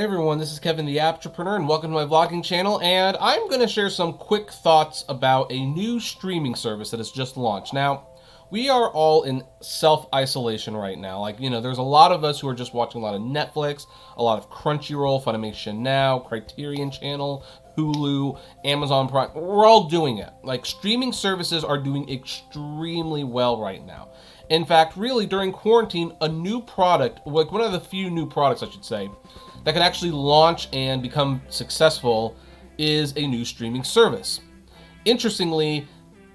everyone, this is Kevin the Entrepreneur, and welcome to my vlogging channel. And I'm going to share some quick thoughts about a new streaming service that has just launched. Now, we are all in self-isolation right now. There's a lot of us who are just watching a lot of Netflix, a lot of Crunchyroll, Funimation Now, Criterion Channel, Hulu, Amazon Prime. We're all doing it. Streaming services are doing extremely well right now. In fact, really, during quarantine, a new product, one of the few new products, I should say, that can actually launch and become successful is a new streaming service. Interestingly,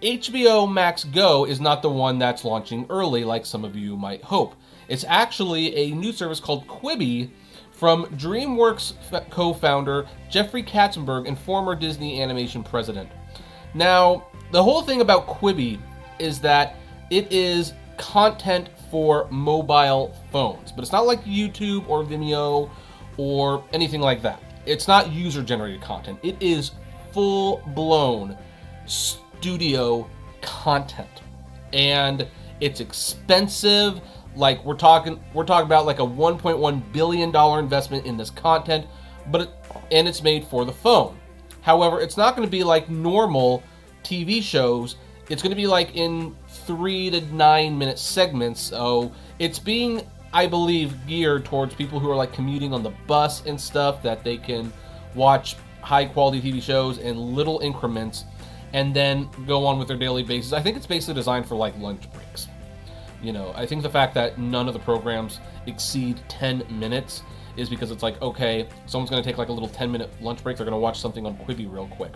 HBO Max Go is not the one that's launching early like some of you might hope. It's actually a new service called Quibi from DreamWorks co-founder Jeffrey Katzenberg and former Disney Animation president. Now, the whole thing about Quibi is that it is content for mobile phones, but it's not like YouTube or Vimeo or anything like that. It's not user-generated content. It is full-blown studio content, and it's expensive. We're talking about like a $1.1 billion investment in this content, and it's made for the phone. However, it's not going to be like normal TV shows. It's going to be like in 3 to 9 minute segments. So it's being, I believe, geared towards people who are like commuting on the bus and stuff, that they can watch high quality TV shows in little increments and then go on with their daily basis. I think it's basically designed for like lunch breaks. I think the fact that none of the programs exceed 10 minutes is because it's like, okay, someone's going to take like a little 10-minute lunch break. They're going to watch something on Quibi real quick,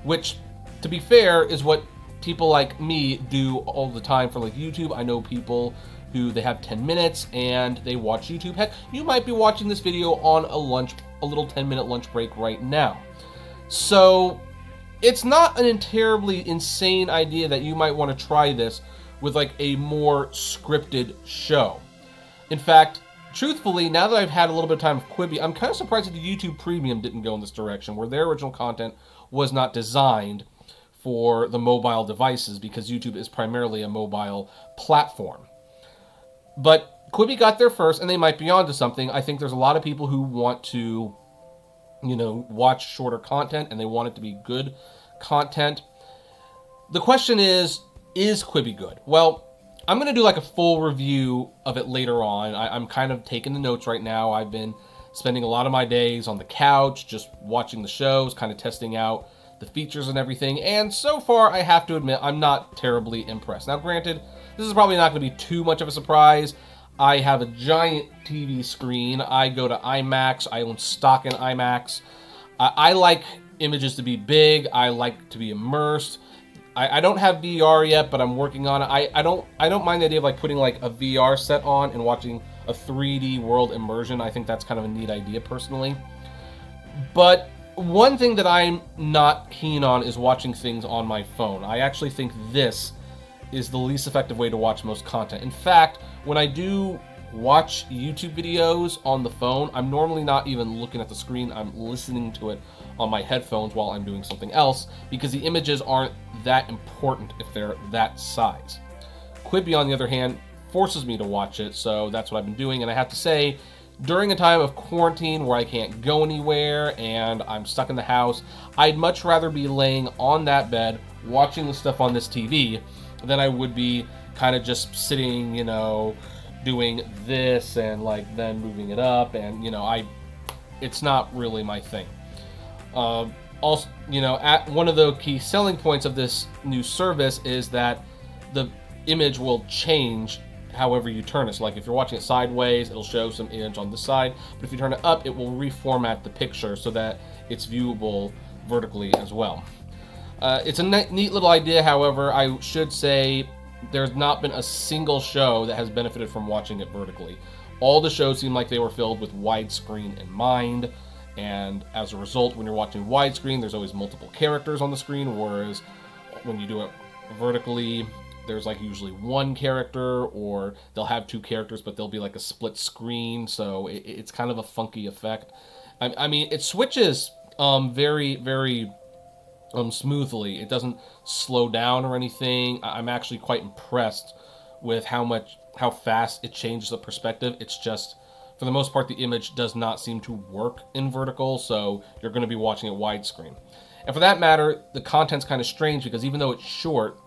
which, to be fair, is what people like me do all the time for like YouTube. I know people who they have 10 minutes and they watch YouTube. Heck, you might be watching this video on a little 10-minute lunch break right now. So it's not an terribly insane idea that you might want to try this with like a more scripted show. In fact, truthfully, now that I've had a little bit of time with Quibi, I'm kind of surprised that the YouTube Premium didn't go in this direction, where their original content was not designed for the mobile devices, because YouTube is primarily a mobile platform. But Quibi got there first, and they might be onto something. I think there's a lot of people who want to, watch shorter content, and they want it to be good content. The question is Quibi good? Well, I'm going to do like a full review of it later on. I'm kind of taking the notes right now. I've been spending a lot of my days on the couch, just watching the shows, kind of testing out the features and everything, and so far, I have to admit, I'm not terribly impressed. Now, granted, this is probably not going to be too much of a surprise. I have a giant TV screen. I go to IMAX. I own stock in IMAX. I like images to be big. I like to be immersed. I don't have VR yet, but I'm working on it. I don't mind the idea of like putting like a VR set on and watching a 3D world immersion. I think that's kind of a neat idea personally. But one thing that I'm not keen on is watching things on my phone. I actually think this is the least effective way to watch most content. In fact, when I do watch YouTube videos on the phone, I'm normally not even looking at the screen. I'm listening to it on my headphones while I'm doing something else, because the images aren't that important if they're that size. Quibi, on the other hand, forces me to watch it, so that's what I've been doing. And I have to say, during a time of quarantine where I can't go anywhere and I'm stuck in the house, I'd much rather be laying on that bed watching the stuff on this TV than I would be kind of just sitting, doing this and like then moving it up, and it's not really my thing. Also, at one of the key selling points of this new service is that the image will change however you turn it. So like if you're watching it sideways, it'll show some image on the side, but if you turn it up, it will reformat the picture so that it's viewable vertically as well. It's a neat little idea. However, I should say there's not been a single show that has benefited from watching it vertically. All the shows seem like they were filled with widescreen in mind, and as a result, when you're watching widescreen, there's always multiple characters on the screen, whereas when you do it vertically, there's like usually one character, or they'll have two characters, but they'll be like a split screen, so it's kind of a funky effect. I mean, it switches very, very smoothly. It doesn't slow down or anything. I'm actually quite impressed with how fast it changes the perspective. It's just for the most part, the image does not seem to work in vertical, so you're going to be watching it widescreen. And for that matter, the content's kind of strange because even though it's short,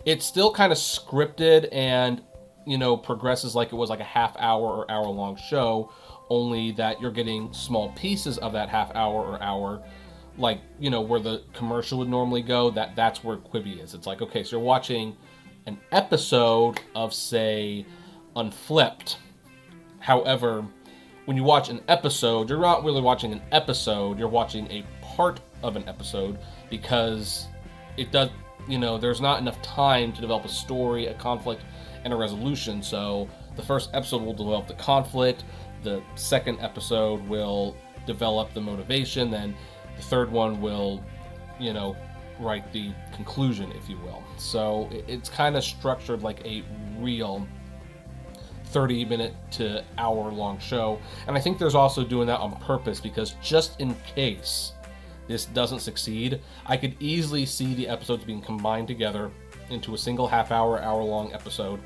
it's still kind of scripted and, progresses like it was like a half hour or hour long show, only that you're getting small pieces of that half hour or hour, like, where the commercial would normally go. That's where Quibi is. It's like, okay, so you're watching an episode of, say, Unflipped. However, when you watch an episode, you're not really watching an episode, you're watching a part of an episode, because it does, there's not enough time to develop a story, a conflict, and a resolution. So the first episode will develop the conflict, the second episode will develop the motivation, then the third one will, write the conclusion, if you will. So it's kind of structured like a real 30-minute to hour-long show. And I think there's also doing that on purpose, because just in case this doesn't succeed, I could easily see the episodes being combined together into a single half-hour, hour-long episode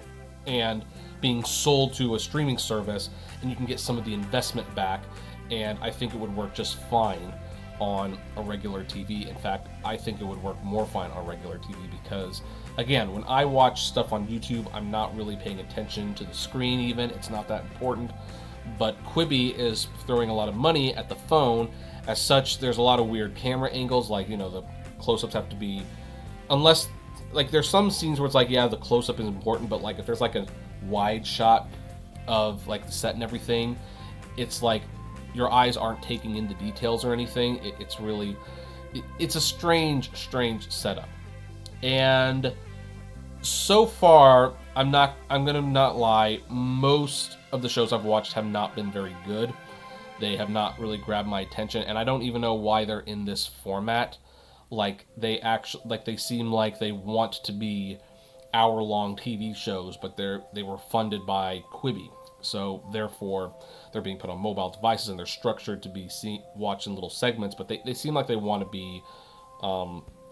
and being sold to a streaming service, and you can get some of the investment back, and I think it would work just fine on a regular TV. In fact, I think it would work more fine on regular TV because, again, when I watch stuff on YouTube, I'm not really paying attention to the screen even. It's not that important. But Quibi is throwing a lot of money at the phone. As such, there's a lot of weird camera angles, like, the close-ups have to be, unless, like, there's some scenes where it's like, yeah, the close-up is important, but, like, if there's, like, a wide shot of, like, the set and everything, it's like your eyes aren't taking in the details or anything. It's really, it's a strange setup. And so far, I'm gonna not lie, most of the shows I've watched have not been very good. They have not really grabbed my attention, and I don't even know why they're in this format. Like, they seem like they want to be hour-long TV shows, but they were funded by Quibi. So therefore, they're being put on mobile devices, and they're structured to be watched in little segments, but they seem like they want to be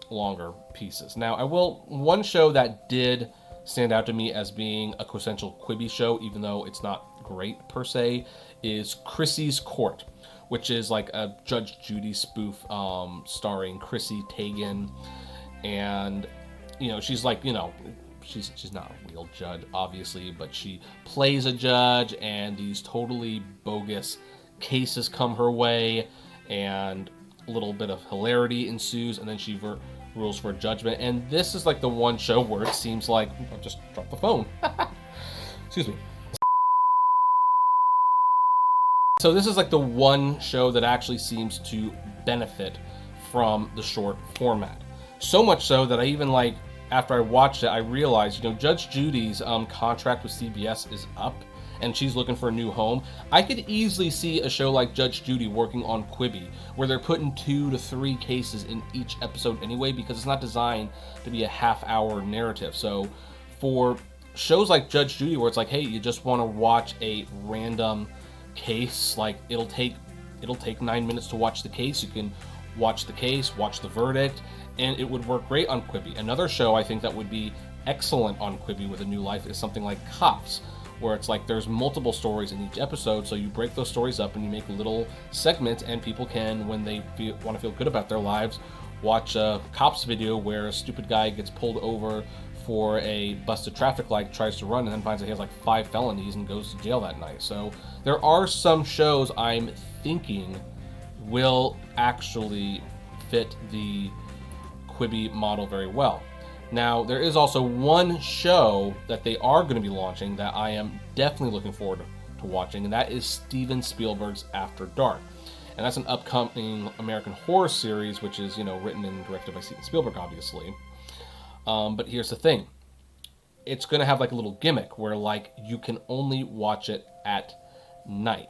longer pieces. Now, one show that did stand out to me as being a quintessential Quibi show, even though it's not great per se, is Chrissy's Court, which is like a Judge Judy spoof, starring Chrissy Teigen, and she's like, she's not a real judge, obviously, but she plays a judge, and these totally bogus cases come her way, and a little bit of hilarity ensues, and then she rules for judgment. And this is like the one show where it seems like, I just dropped the phone. Excuse me. So this is like the one show that actually seems to benefit from the short format. So much so that I even, like, after I watched it, I realized, Judge Judy's contract with CBS is up, and she's looking for a new home. I could easily see a show like Judge Judy working on Quibi, where they're putting 2 to 3 cases in each episode anyway, because it's not designed to be a half-hour narrative. So for shows like Judge Judy, where it's like, hey, you just want to watch a random case, like, it'll take 9 minutes to watch the case. You can watch the case, watch the verdict, and it would work great on Quibi. Another show I think that would be excellent on Quibi with a new life is something like Cops, where it's like there's multiple stories in each episode, so you break those stories up and you make little segments, and people can, when they want to feel good about their lives, watch a Cops video where a stupid guy gets pulled over for a busted traffic light, tries to run, and then finds that he has like 5 felonies and goes to jail that night. So there are some shows I'm thinking will actually fit the Quibi model very well. Now, there is also one show that they are going to be launching that I am definitely looking forward to watching, and that is Steven Spielberg's After Dark. And that's an upcoming American horror series, which is, written and directed by Steven Spielberg, obviously. But here's the thing. It's going to have like a little gimmick where, like, you can only watch it at night,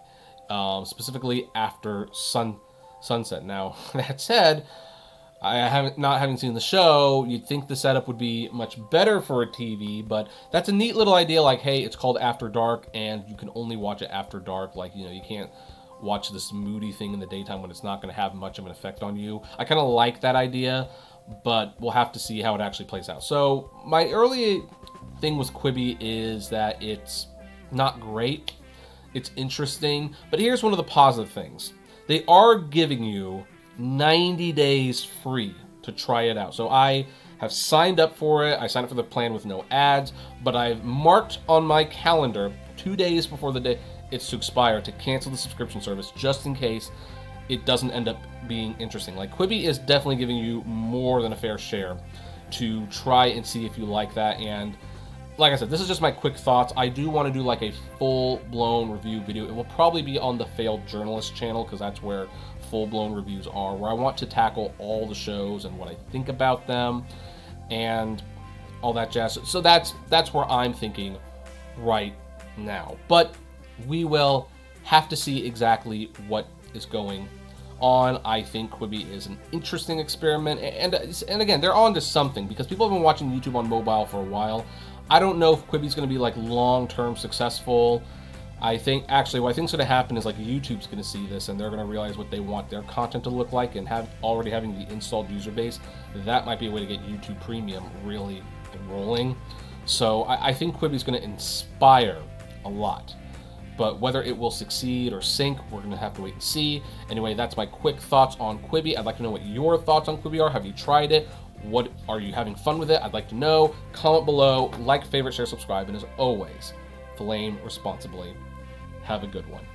specifically after sunset. Now, that said, not having seen the show, you'd think the setup would be much better for a TV, but that's a neat little idea. Like, hey, it's called After Dark, and you can only watch it after dark. Like, you can't watch this moody thing in the daytime when it's not going to have much of an effect on you. I kind of like that idea, but we'll have to see how it actually plays out. So my early thing with Quibi is that it's not great. It's interesting. But here's one of the positive things. They are giving you 90 days free to try it out. So I have signed up for it. I signed up for the plan with no ads, but I've marked on my calendar 2 days before the day it's to expire to cancel the subscription service just in case it doesn't end up being interesting. Like, Quibi is definitely giving you more than a fair share to try and see if you like that. And like I said, this is just my quick thoughts. I do want to do like a full-blown review video. It will probably be on the Failed Journalist channel because that's where full-blown reviews are, where I want to tackle all the shows and what I think about them and all that jazz. So that's where I'm thinking right now. But we will have to see exactly what is going on. I think Quibi is an interesting experiment, and again, they're on to something because people have been watching YouTube on mobile for a while. I don't know if Quibi's going to be like long-term successful. I think actually what I think is going to happen is like YouTube's going to see this and they're going to realize what they want their content to look like, and already having the installed user base, that might be a way to get YouTube Premium really rolling. So I think Quibi's going to inspire a lot. But whether it will succeed or sink, we're going to have to wait and see. Anyway, that's my quick thoughts on Quibi. I'd like to know what your thoughts on Quibi are. Have you tried it? What are you having fun with it? I'd like to know. Comment below, like, favorite, share, subscribe, and as always, flame responsibly. Have a good one.